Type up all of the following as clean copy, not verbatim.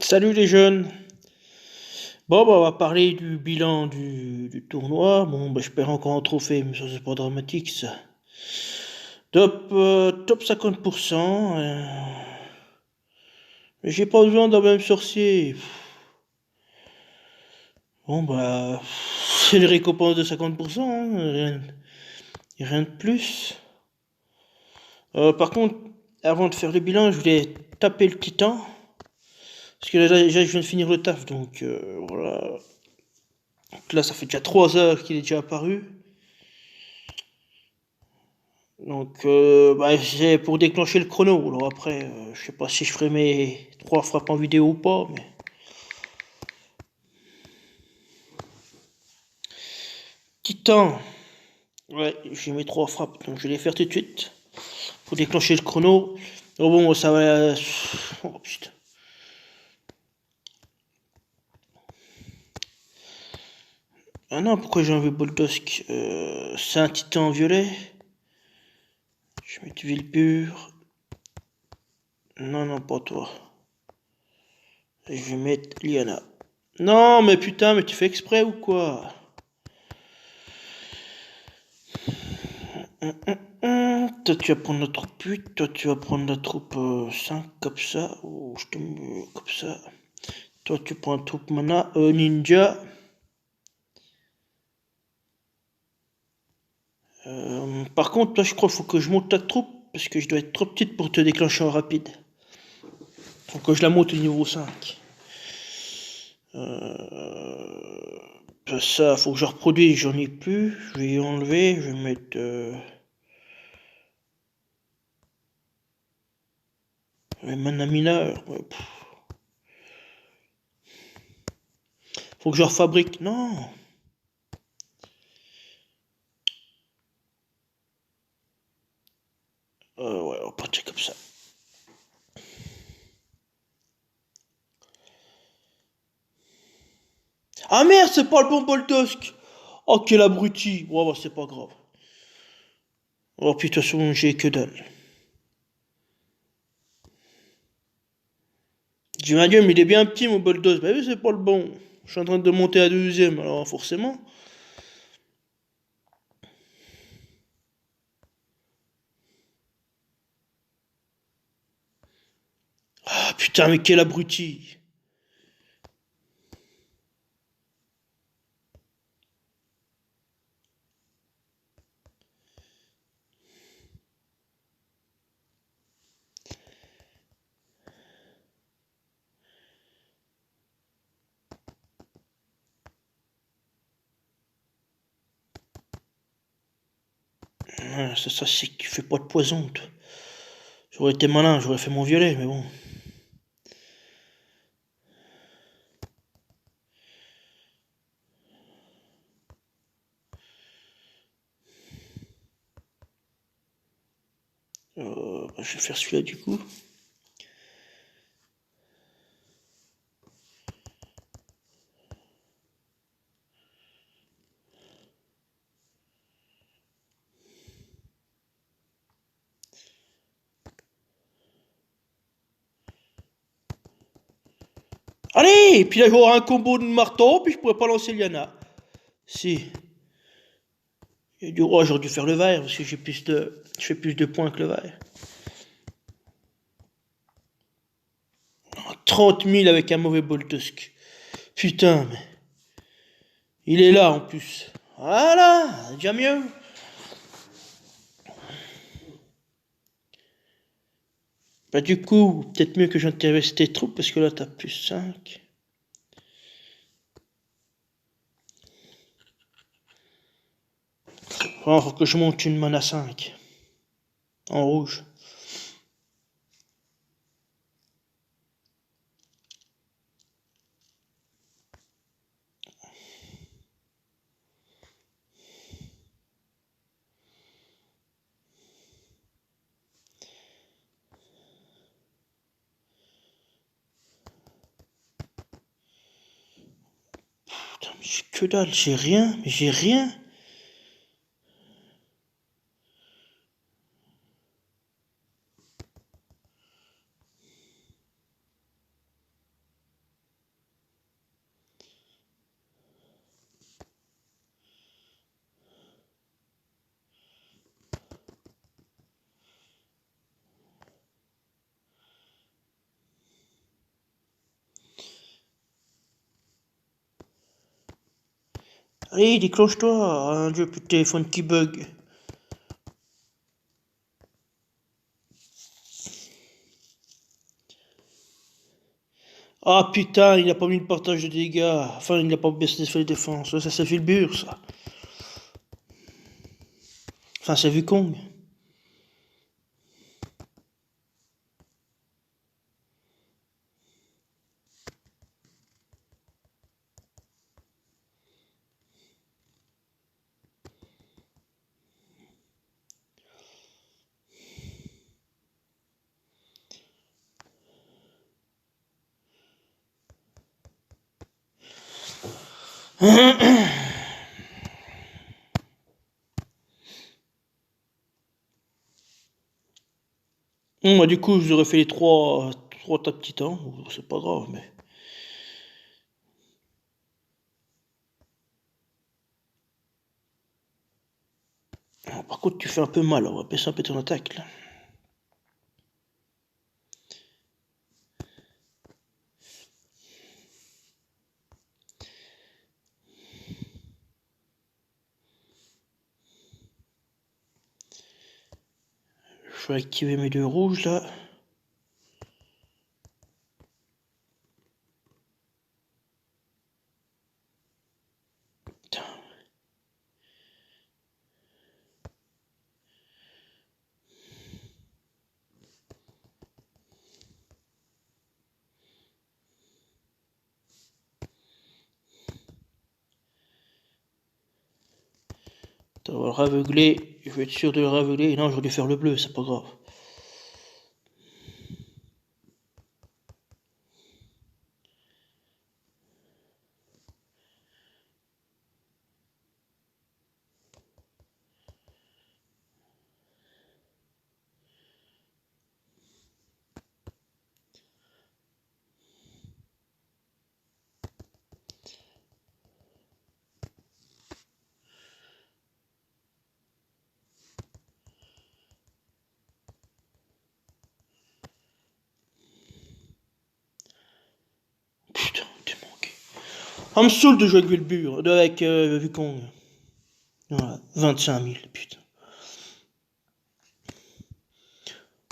Salut les jeunes. Bon, bah, on va parler du bilan du tournoi. Bon, bah, je perds encore un trophée, mais ça, c'est pas dramatique, ça. Top 50%. Mais j'ai pas besoin d'un même sorcier. Bon, bah, c'est les récompenses de 50%, hein, rien de plus. Par contre, avant de faire le bilan, je voulais taper le titan. Parce que là, déjà, je viens de finir le taf, donc voilà. Donc là, ça fait déjà 3 heures qu'il est déjà apparu. Donc, bah, c'est pour déclencher le chrono. Alors après, je sais pas si je ferai mes 3 frappes en vidéo ou pas, mais... Titan. Ouais, j'ai mes 3 frappes, donc je vais les faire tout de suite. Pour déclencher le chrono. Oh bon, ça va... Oh putain. Ah non, pourquoi j'ai enlevé Boltosk c'est un titan violet. Je vais mettre Villepur. Non, non, pas toi. Et je vais mettre Liana. Non, mais putain, mais tu fais exprès ou quoi? Toi tu vas prendre la troupe 8, toi tu vas prendre la troupe 5 comme ça, ou je te mets comme ça. Toi tu prends la troupe mana, ninja. Par contre, toi je crois qu'il faut que je monte ta troupe, parce que je dois être trop petite pour te déclencher en rapide. Faut que je la monte au niveau 5. Ça, faut que je reproduise, j'en ai plus. Je vais y enlever, je vais mettre... mana mineur. Ouais, faut que je refabrique. Non. Ouais, on va partir comme ça. Ah merde, c'est pas le bon Boltosk. Oh, quel abruti. Ouais, bah, c'est pas grave. Oh, puis de toute façon, j'ai que dalle. J'imagine, mais il est bien petit, mon Boltosk. Bah oui, c'est pas le bon. Je suis en train de monter à deuxième, alors forcément. Ah putain, mais quel abruti. Ouais, ça c'est que tu fais pas de poison, toi. J'aurais été malin, j'aurais fait mon violet, mais bon. Bah, je vais faire celui-là du coup. Allez, et puis là j'aurai un combo de marteau, puis je pourrais pas lancer Liana. Si. Et du roi, j'aurais dû faire le vert, parce que je fais plus de points que le vert. 30 000 avec un mauvais Boltusk. Putain, mais... Il est là en plus. Voilà, déjà mieux. Bah du coup, peut-être mieux que j'intéresse tes troupes, parce que là t'as plus 5. Alors, faut que je monte une mana 5. En rouge. Putain, mais j'ai que dalle, j'ai rien, mais j'ai rien. Allez, déclenche-toi, un dieu, plus de téléphone qui bug. Ah putain, il a pas mis le partage de dégâts. Enfin, il a pas baissé les défenses. Ça fait le bur, ça. Enfin, c'est vu Kong. Bon, bah, du coup, je vous aurais fait les trois tas de titans. C'est pas grave, mais. Ah, par contre, tu fais un peu mal. On va baisser un peu ton attaque, là. Je vais activer mes deux rouges, là. Putain. Attends, on va le raveugler. Je vais être sûr de le raveugler. Non, j'aurais dû faire le bleu, c'est pas grave. Putain, t'es manqué. On me saoule de jouer avec Vulbur, avec Wukong. Voilà, 25 000, putain.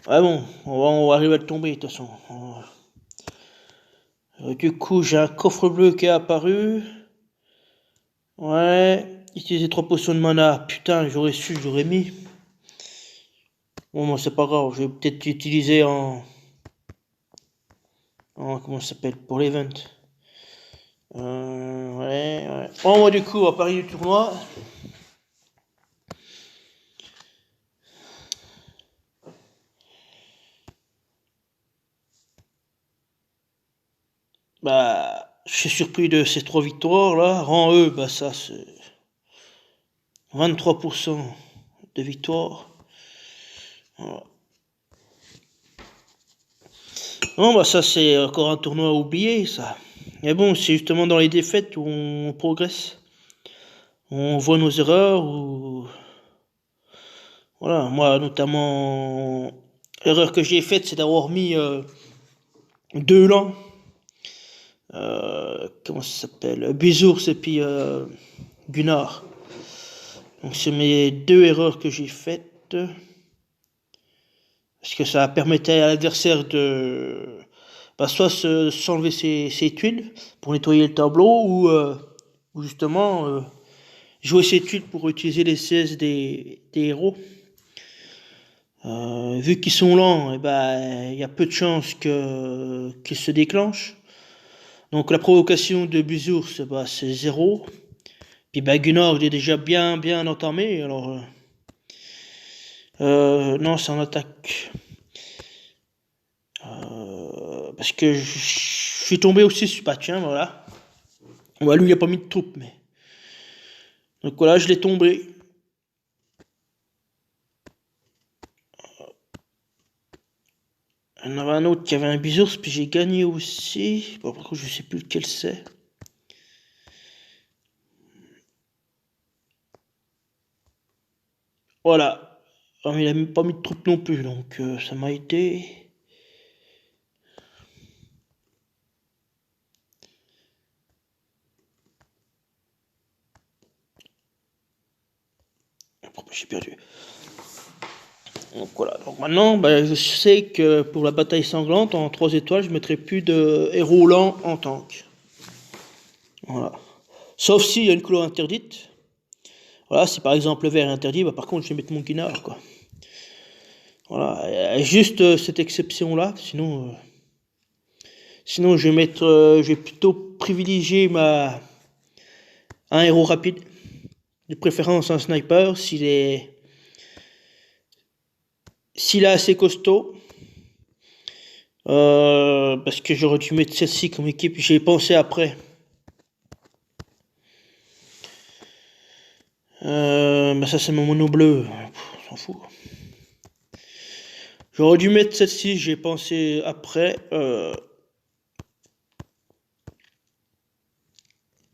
Ah bon, on va arriver à le tomber, de toute façon. Du coup, j'ai un coffre bleu qui est apparu. Ouais, utiliser 3 potions de mana. Putain, j'aurais su, j'aurais mis. Bon, moi, c'est pas grave, je vais peut-être l'utiliser comment ça s'appelle, pour l'event. Ouais. Bon, moi, du coup, à Paris du tournoi. Bah, je suis surpris de ces 3 victoires là. Rang E, bah ça c'est 23% de victoire. Voilà. Non, bah ça c'est encore un tournoi oublié ça. Mais bon, c'est justement dans les défaites où on progresse. On voit nos erreurs ou voilà, moi notamment l'erreur que j'ai faite c'est d'avoir mis deux lents. Comment ça s'appelle? Bezours et puis Gunnar. Donc c'est mes deux erreurs que j'ai faites. Parce que ça permettait à l'adversaire de bah, soit s'enlever ses tuiles pour nettoyer le tableau ou justement jouer ses tuiles pour utiliser les CS des héros. Vu qu'ils sont lents, il y a peu de chances qu'ils se déclenchent. Donc la provocation de Buzour, c'est zéro. Puis bah, Gunnar, il est déjà bien entamé. Alors non, c'est en attaque. Parce que je suis tombé aussi sur bah tiens, voilà. Bah, lui, il a pas mis de troupes, mais. Donc voilà, je l'ai tombé. Il y en avait un autre qui avait un bisours, puis j'ai gagné aussi. Bon, par contre, je sais plus lequel c'est. Voilà. Ah, mais il a même pas mis de troupes non plus, donc ça m'a aidé. j'ai perdu. Donc voilà, donc maintenant je sais que pour la bataille sanglante en 3 étoiles je mettrai plus de héros lents en tank. Voilà. Sauf s'il y a une couleur interdite. Voilà, si par exemple le vert est interdit, par contre je vais mettre mon guinard quoi. Voilà, juste cette exception là, sinon je vais mettre je vais plutôt privilégier un héros rapide. De préférence un sniper s'il est assez costaud. Parce que j'aurais dû mettre celle-ci comme équipe, j'ai pensé après. Ça c'est mon mono bleu, on s'en fout. J'aurais dû mettre celle-ci, j'ai pensé après.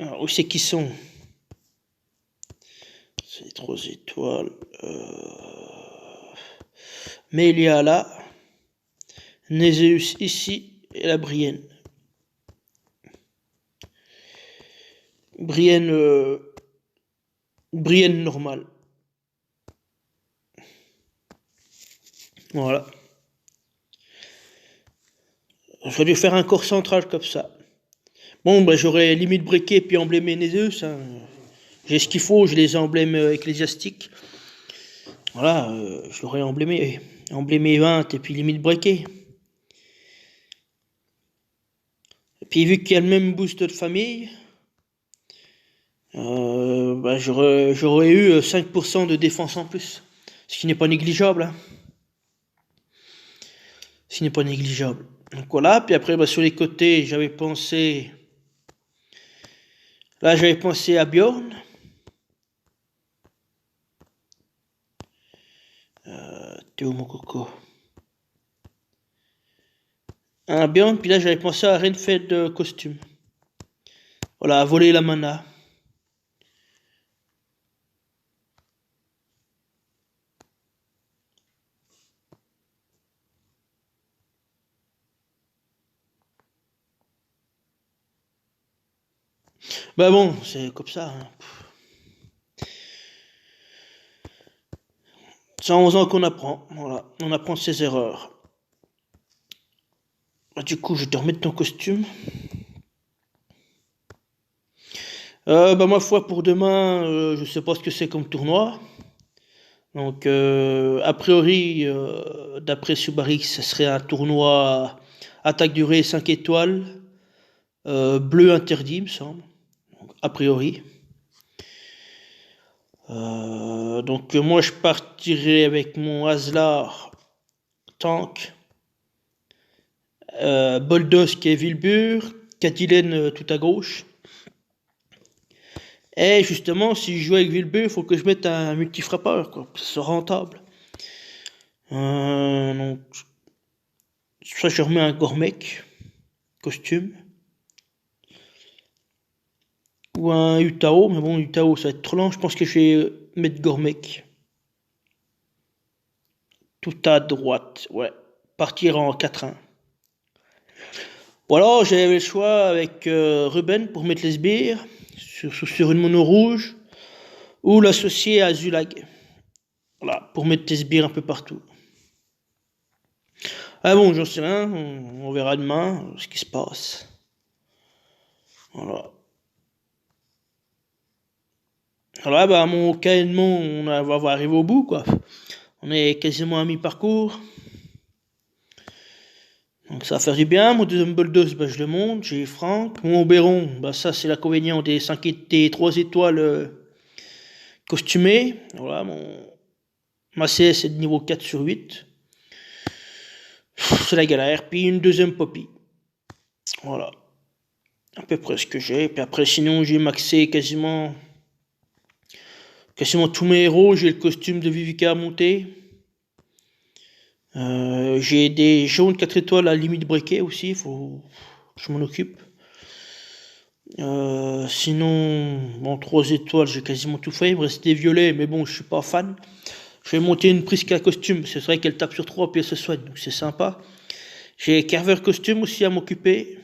Alors, où c'est qu'ils sont? C'est 3 étoiles. Mélia là. Néséus ici. Et la Brienne. Brienne normale. Voilà. J'aurais dû faire un corps central comme ça. Bon, j'aurais limite breaké puis emblémé Néséus. Hein. J'ai ce qu'il faut, j'ai les emblèmes ecclésiastiques. Voilà, je l'aurais emblémé 20 et puis limite breaké. Et puis vu qu'il y a le même boost de famille, j'aurais eu 5% de défense en plus. Ce qui n'est pas négligeable. Hein. Ce qui n'est pas négligeable. Donc voilà, puis après sur les côtés, j'avais pensé... Là j'avais pensé à Bjorn. Théo mon coco. Un Bjorn, puis là j'avais pensé à Renfeld costume. Voilà, à voler la mana. Bah bon, c'est comme ça. Hein. C'est en faisant qu'on apprend. Voilà, on apprend ses erreurs. Du coup, je vais te remettre ton costume. Ma foi, pour demain, je sais pas ce que c'est comme tournoi. Donc, a priori, d'après Subarix, ce serait un tournoi attaque durée 5 étoiles, bleu interdit, me semble. Donc, a priori. Donc, moi, je partirai avec mon Aslar tank, Boldos qui est Wilbur, Katilène tout à gauche. Et justement, si je joue avec Wilbur, il faut que je mette un multifrappeur, quoi, pour que ce soit rentable. Donc, soit je remets un Gormek, costume, ou un Utao, mais bon, Utao ça va être trop lent, je pense que je vais mettre Gormek. Tout à droite, ouais. Partir en 4-1. Ou alors j'avais le choix avec Ruben pour mettre les sbires sur une mono rouge, ou l'associer à Zulag. Voilà, pour mettre les sbires un peu partout. Ah bon, j'en sais rien, on verra demain ce qui se passe. Voilà. Alors mon caïnement, on va arriver au bout, quoi. On est quasiment à mi-parcours. Donc ça va faire du bien. Mon deuxième bulldoze, je le monte. J'ai Franck. Mon Oberon, ça c'est l'inconvénient des 3 étoiles costumées. Voilà, ma CS est de niveau 4 sur 8. C'est la galère. Puis une deuxième Poppy. Voilà. À peu près ce que j'ai. Puis après, sinon, j'ai maxé quasiment tous mes héros. J'ai le costume de Vivica à monter. J'ai des jaunes 4 étoiles à limite breaké aussi. Il faut que je m'en occupe. Sinon, 3 étoiles, j'ai quasiment tout fait. Il me reste des violets, mais bon, je suis pas fan. Je vais monter une Prisca costume. C'est vrai qu'elle tape sur 3 puis elle se soigne, donc c'est sympa. J'ai Carver costume aussi à m'occuper.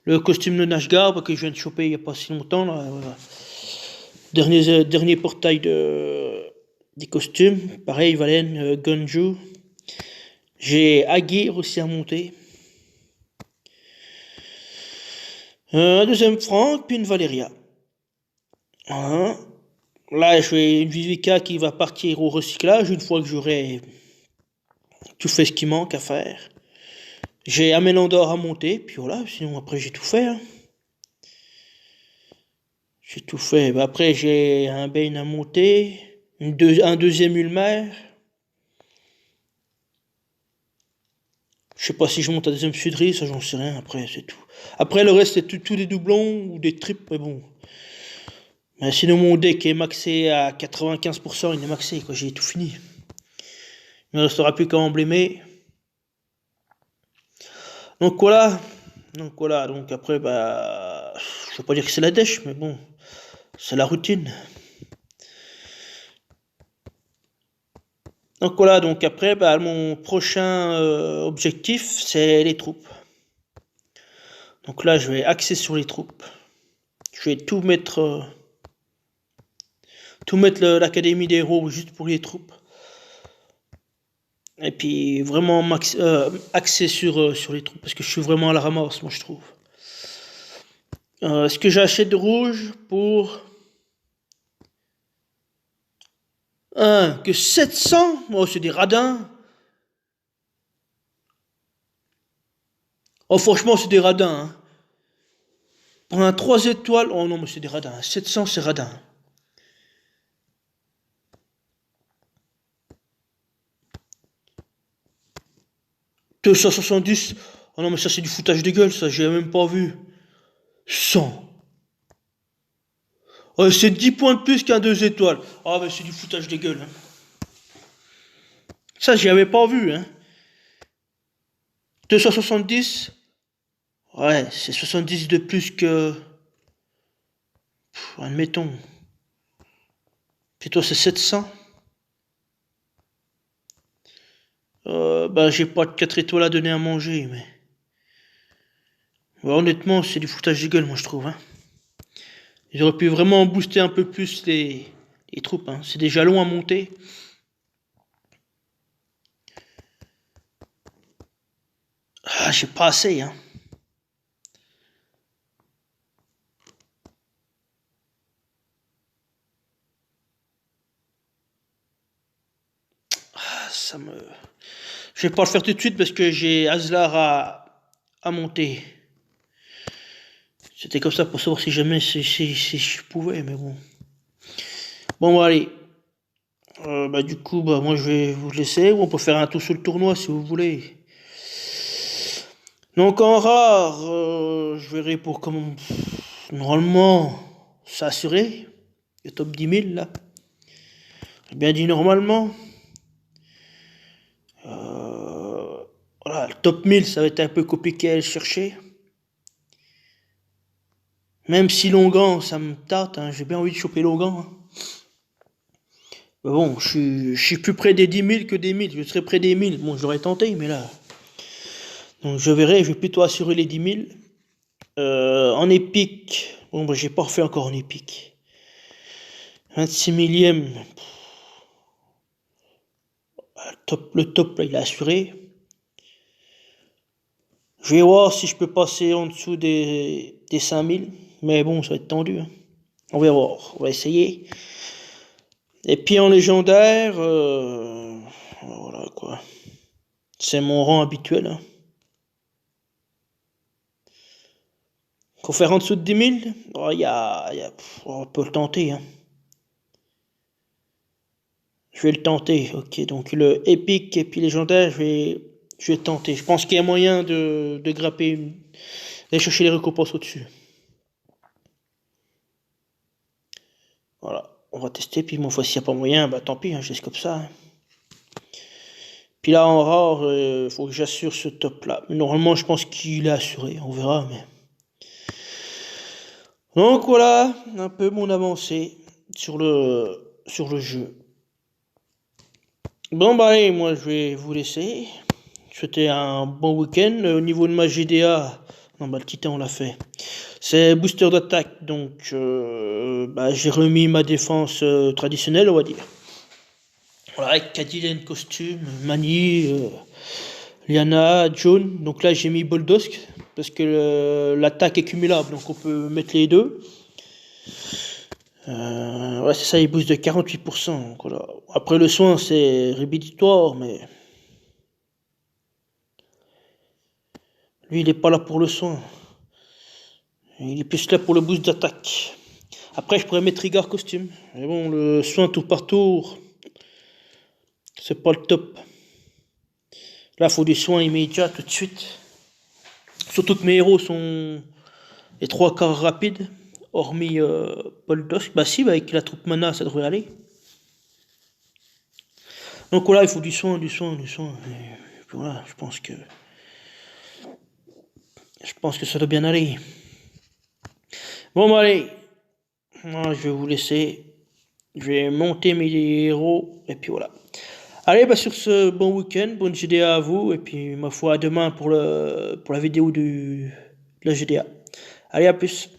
Le costume de Nashgar que je viens de choper il n'y a pas si longtemps. Là, voilà. Dernier portail des costumes. Pareil, Valen, Gonju. J'ai Agir aussi à monter. Un deuxième Franck, puis une Valéria. Voilà. Là, j'ai une Vivica qui va partir au recyclage une fois que j'aurai tout fait ce qui manque à faire. J'ai Amélandor à monter, puis voilà, sinon après j'ai tout fait. Hein. J'ai tout fait. Bah, après j'ai un Bane à monter, un deuxième Ulmer. Je sais pas si je monte à deuxième Sudri, ça j'en sais rien, après c'est tout. Après le reste c'est tout des doublons ou des tripes, mais bon. Mais sinon mon deck est maxé à 95%, il est maxé, quoi, j'ai tout fini. Il ne restera plus qu'à emblémer. Donc voilà. Donc après, bah. Je veux pas dire que c'est la dèche, mais bon. C'est la routine. Donc voilà, donc après, bah, mon prochain objectif, c'est les troupes. Donc là, je vais axer sur les troupes. Je vais tout mettre l'académie des héros juste pour les troupes. Et puis vraiment axé sur les troupes, parce que je suis vraiment à la ramasse, moi je trouve. Est-ce que j'achète de rouge pour... que 700? Oh, c'est des radins. Oh, franchement, c'est des radins. Hein. Pour un 3 étoiles, oh non, mais c'est des radins. 700, c'est radin. « 270. Oh non, mais ça, c'est du foutage de gueule, ça, j'ai même pas vu. 100. Oh, c'est 10 points de plus qu'un 2 étoiles. Ah, mais c'est du foutage de gueule. Hein. Ça, j'y avais pas vu. Hein. 270. Ouais, c'est 70 de plus que... admettons. Puis toi, c'est 700. Bah, j'ai pas de 4 étoiles à donner à manger, mais... Ouais, honnêtement, c'est du foutage de gueule, moi, je trouve. Hein. Ils auraient pu vraiment booster un peu plus les troupes. Hein. C'est des jalons à monter. Ah, j'ai pas assez, hein. Ça me... Je vais pas le faire tout de suite parce que j'ai Aslar à monter. C'était comme ça pour savoir si jamais si je pouvais, mais bon. Bon, allez. Bah, du coup, bah, moi je vais vous laisser. On peut faire un tour sur le tournoi si vous voulez. Donc en rare, je verrai pour comment... Normalement, c'est assuré. Le top 10 000 là. J'ai bien dit normalement. Voilà, le top 1000, ça va être un peu compliqué à aller chercher. Même si Longan, ça me tâte, hein, j'ai bien envie de choper Longan. Hein. Mais bon, je suis plus près des 10 000 que des 1000. Je serais près des 1000. Bon, j'aurais tenté, mais là... Donc je verrai, je vais plutôt assurer les 10 000. En épique, bon, bah, j'ai pas refait encore en épique. 26 millième. Le top, là, il est assuré. Je vais voir si je peux passer en dessous des 5000. Mais bon, ça va être tendu. Hein. On va voir. On va essayer. Et puis en légendaire, voilà quoi. C'est mon rang habituel. Hein. Faut faire en dessous de 10 000. Oh, on peut le tenter. Hein. Je vais le tenter. Ok, donc le épique et puis légendaire, je vais tenter. Je pense qu'il y a moyen de grapper, d'aller chercher les récompenses au-dessus. Voilà, on va tester. Puis bon, s'il n'y a pas moyen, bah tant pis, hein, je laisse comme ça. Hein. Puis là, en rare, faut que j'assure ce top-là. Normalement, je pense qu'il est assuré. On verra, mais... Donc voilà, un peu mon avancée sur le jeu. Bon bah allez, moi je vais vous laisser. C'était un bon week-end. Au niveau de ma GDA, non bah le Titan on l'a fait. C'est booster d'attaque, donc j'ai remis ma défense traditionnelle, on va dire. Voilà, avec Cadillac costume, Mani, Liana, John. Donc là j'ai mis Boldosk, parce que l'attaque est cumulable, donc on peut mettre les deux. Ouais, c'est ça, il booste de 48%. Donc voilà. Après le soin, c'est rédhibitoire, mais lui, il est pas là pour le soin. Il est plus là pour le boost d'attaque. Après, je pourrais mettre Rigard costume. Mais bon, le soin tour par tour, c'est pas le top. Là, il faut du soin immédiat tout de suite. Surtout que mes héros sont les trois quarts rapides, hormis Poldosk. Bah si, avec la troupe mana, ça devrait aller. Donc voilà, il faut du soin, du soin, du soin. Et puis voilà, je pense que ça doit bien aller. Bon, bah allez, moi, je vais vous laisser. Je vais monter mes héros, et puis voilà. Allez, bah sur ce, bon week-end, bonne GDA à vous, et puis ma foi, à demain pour la vidéo de la GDA. Allez, à plus.